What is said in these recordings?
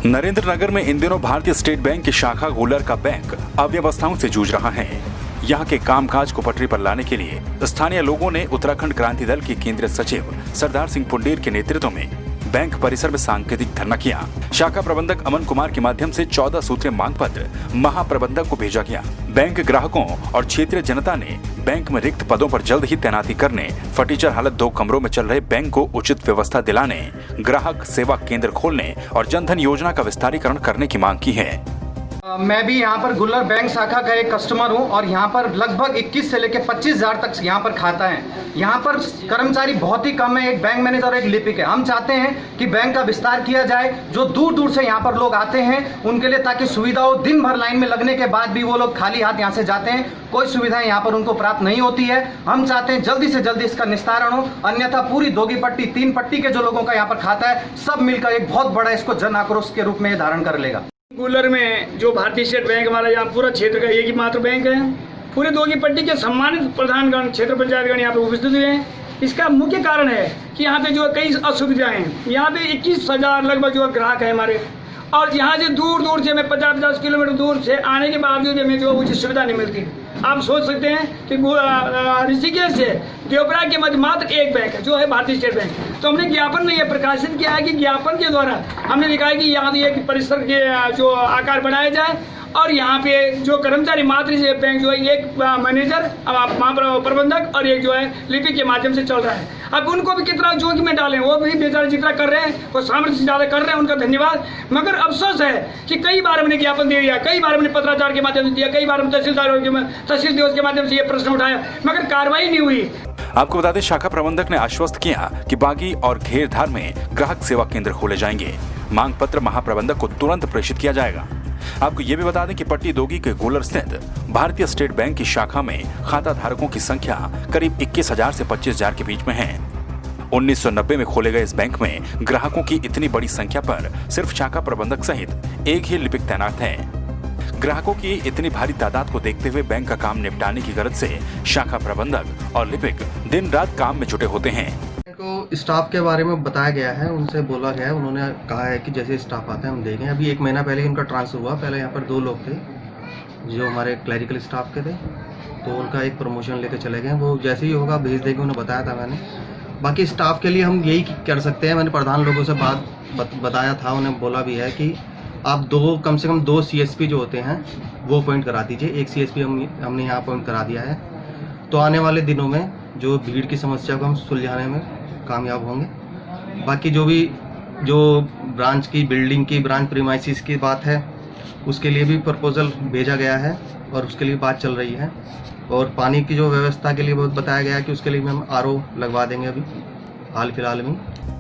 नरेंद्र नगर में इन दिनों भारतीय स्टेट बैंक की शाखा गुल्लर का बैंक अव्यवस्थाओं से जूझ रहा है। यहाँ के कामकाज को पटरी पर लाने के लिए स्थानीय लोगों ने उत्तराखंड क्रांति दल के केंद्रीय सचिव सरदार सिंह पुंडेर के नेतृत्व में बैंक परिसर में सांकेतिक धरना किया। शाखा प्रबंधक अमन कुमार के माध्यम से 14 सूत्रीय मांग पत्र महाप्रबंधक को भेजा गया। बैंक ग्राहकों और क्षेत्रीय जनता ने बैंक में रिक्त पदों पर जल्द ही तैनाती करने, फर्नीचर हालत 2 कमरों में चल रहे बैंक को उचित व्यवस्था दिलाने, ग्राहक सेवा केंद्र खोलने और जनधन योजना का विस्तारीकरण करने की मांग की है। मैं भी यहाँ पर गुल्लर बैंक शाखा का एक कस्टमर हूँ और यहाँ पर लगभग 21 से लेकर 25,000 तक यहाँ पर खाता है। यहाँ पर कर्मचारी बहुत ही कम है, एक बैंक मैनेजर और एक लिपिक है। हम चाहते हैं कि बैंक का विस्तार किया जाए, जो दूर दूर से यहाँ पर लोग आते हैं उनके लिए, ताकि सुविधा हो। दिन भर लाइन में लगने के बाद भी वो लोग खाली हाथ यहाँ से जाते हैं, कोई सुविधाएं यहाँ पर उनको प्राप्त नहीं होती है। हम चाहते हैं जल्दी से जल्दी इसका निस्तारण हो, अन्यथा पूरी दोगी पट्टी 3 पट्टी के जो लोगों का यहाँ पर खाता है सब मिलकर एक बहुत बड़ा इसको जन आक्रोश के रूप में धारण कर लेगा। गुल्लर में जो भारतीय स्टेट बैंक हमारा यहाँ पूरा क्षेत्र का एक ही मात्र बैंक है। पूरे दोगी पट्टी के सम्मानित प्रधानगण, क्षेत्र पंचायतगण यहाँ पे उपस्थित हुए हैं। इसका मुख्य कारण है कि यहाँ पे जो कई असुविधाएं हैं। यहाँ पे 21,000 लगभग जो ग्राहक है हमारे, और यहाँ से दूर दूर से हमें 50-50 किलोमीटर दूर से आने के बावजूद हमें जो उचित सुविधा नहीं मिलती। आप सोच सकते हैं कि ऋषिकेश से देवप्रयाग के मध्य मात्र एक बैंक है जो है भारतीय स्टेट बैंक। तो हमने ज्ञापन में यह प्रकाशित किया है कि ज्ञापन के द्वारा हमने लिखा है कि यहाँ एक परिसर के जो आकार बनाया जाए और यहाँ पे जो कर्मचारी मात्र से बैंक जो है एक मैनेजर, महाप्रबंधक और एक जो है लिपिक के माध्यम से चल रहा है। अब उनको भी कितना जोखिम में डालें, वो भी बेचारे जितना कर रहे हैं वो सामर्थ्य से ज़्यादा कर रहे हैं, उनका धन्यवाद। मगर अफसोस है कि कई बार हमने ज्ञापन दे दिया, कई बार हमने पत्राचार के माध्यम से दिया, कई बार हम तहसील दिवस के माध्यम से ये प्रश्न उठाया, मगर कार्रवाई नहीं हुई। आपको बता दें, शाखा प्रबंधक ने आश्वस्त किया कि बागी और घेरधार में ग्राहक सेवा केंद्र खोले जाएंगे। मांग पत्र महाप्रबंधक को तुरंत प्रेषित किया जाएगा। आपको ये भी बता दें कि पट्टी दोगी के गुल्लर स्थित भारतीय स्टेट बैंक की शाखा में खाता धारकों की संख्या करीब 21,000 से 25,000 के बीच में है। 1990 में खोले गए इस बैंक में ग्राहकों की इतनी बड़ी संख्या पर सिर्फ शाखा प्रबंधक सहित एक ही लिपिक तैनात है। ग्राहकों की इतनी भारी तादाद को देखते हुए बैंक का काम निपटाने की गरज से शाखा प्रबंधक और लिपिक दिन रात काम में जुटे होते हैं। को स्टाफ के बारे में बताया गया है, उनसे बोला गया है, उन्होंने कहा है कि जैसे स्टाफ आता है हम देखें। अभी 1 महीना पहले उनका ट्रांसफर हुआ। पहले यहाँ पर 2 लोग थे जो हमारे क्लरिकल स्टाफ के थे, तो उनका एक प्रमोशन लेकर चले गए। वो जैसे ही होगा भेज देंगे, उन्हें बताया था मैंने। बाकी स्टाफ के लिए हम यही कर सकते हैं। मैंने प्रधान लोगों से बताया था, उन्हें बोला भी है कि आप कम से कम 2 CSP जो होते हैं वो अपॉइंट करा दीजिए। एक CSP हमने यहाँ अपॉइंट करा दिया है। तो आने वाले दिनों में जो भीड़ की समस्या को हम सुलझाने में कामयाब होंगे। बाकी जो ब्रांच की बिल्डिंग की ब्रांच प्रीमाइसिस की बात है, उसके लिए भी प्रपोजल भेजा गया है और उसके लिए बात चल रही है। और पानी की जो व्यवस्था के लिए बताया गया है कि उसके लिए भी हम RO लगवा देंगे अभी हाल फिलहाल में।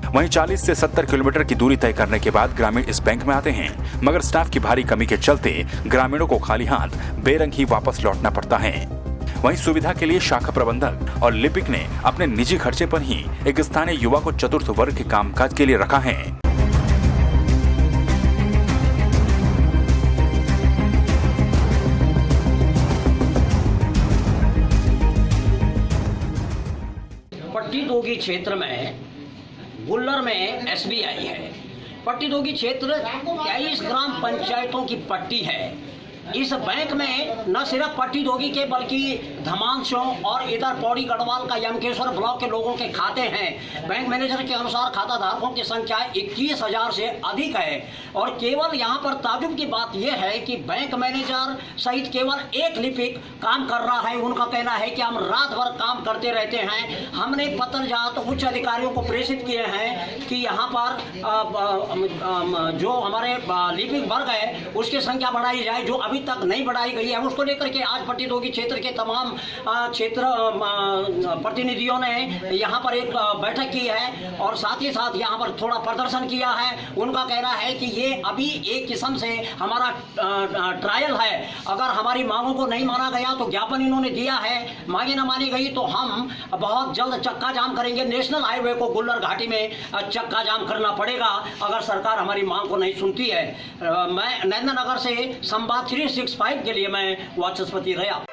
वहीं 40 से 70 किलोमीटर की दूरी तय करने के बाद ग्रामीण इस बैंक में आते हैं, मगर स्टाफ की भारी कमी के चलते ग्रामीणों को खाली हाथ बेरंग ही वापस लौटना पड़ता है। वहीं सुविधा के लिए शाखा प्रबंधक और लिपिक ने अपने निजी खर्चे पर ही एक स्थानीय युवा को चतुर्थ वर्ग के कामकाज के लिए रखा है। पट्टी दोगी क्षेत्र में गुल्लर में SBI है। पट्टी दोगी क्षेत्र 23 ग्राम पंचायतों की पट्टी है। इस बैंक में न सिर्फ पट्टी दोगी के बल्कि धमांशों और इधर पौड़ी गढ़वाल का यमकेश्वर ब्लॉक के लोगों के खाते हैं। बैंक मैनेजर के अनुसार खाता धारकों की संख्या 21,000 से अधिक है। और केवल यहाँ पर ताजुब की बात यह है कि बैंक मैनेजर सहित केवल एक लिपिक काम कर रहा है। उनका कहना है कि हम रात भर काम करते रहते हैं। हमने पत्र जात उच्च अधिकारियों को प्रेषित किए हैं कि यहाँ पर जो हमारे लिपिक वर्ग है उसकी संख्या बढ़ाई जाए, जो अभी अभी तक नहीं बढ़ाई गई है, उसको लेकर के आज पट्टीदोगी क्षेत्र के तमाम क्षेत्र प्रतिनिधियों ने यहाँ पर एक बैठक की है और साथ ही साथ यहाँ पर थोड़ा प्रदर्शन किया है। उनका कहना है कि ये अभी एक किस्म से हमारा ट्रायल है, अगर हमारी मांगों को नहीं माना गया तो ज्ञापन इन्होंने दिया है, मांगे न मानी गई तो हम बहुत जल्द चक्का जाम करेंगे। नेशनल हाईवे को गुल्लर घाटी में चक्का जाम करना पड़ेगा अगर सरकार हमारी मांग को नहीं सुनती है। मैं नरेंद्र नगर से संवाद 365 के लिए मैं वाचस्पति रहा।